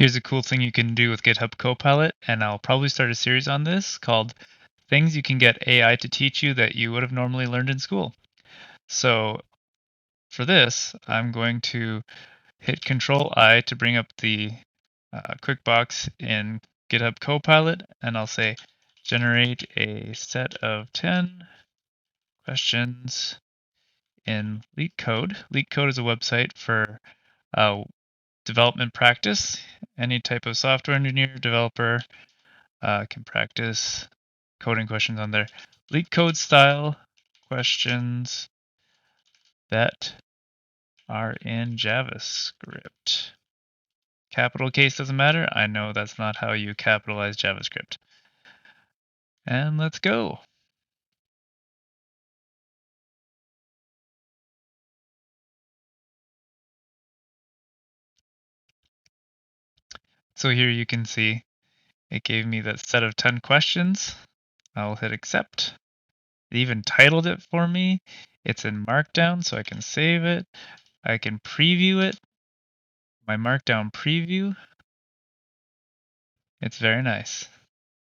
Here's a cool thing you can do with GitHub Copilot, and I'll probably start a series on this called Things You Can Get AI to Teach You That You Would Have Normally Learned in School. So for this, I'm going to hit Control I to bring up the quick box in GitHub Copilot, and I'll say generate a set of 10 questions in Leetcode. Leetcode is a website for development practice. Any type of software engineer, developer can practice coding questions on there. Leetcode style questions that are in JavaScript. Capital case doesn't matter. I know that's not how you capitalize JavaScript. And let's go. So here you can see it gave me that set of 10 questions. I'll hit accept. It even titled it for me. It's in Markdown, so I can save it. I can preview it. My Markdown preview. It's very nice.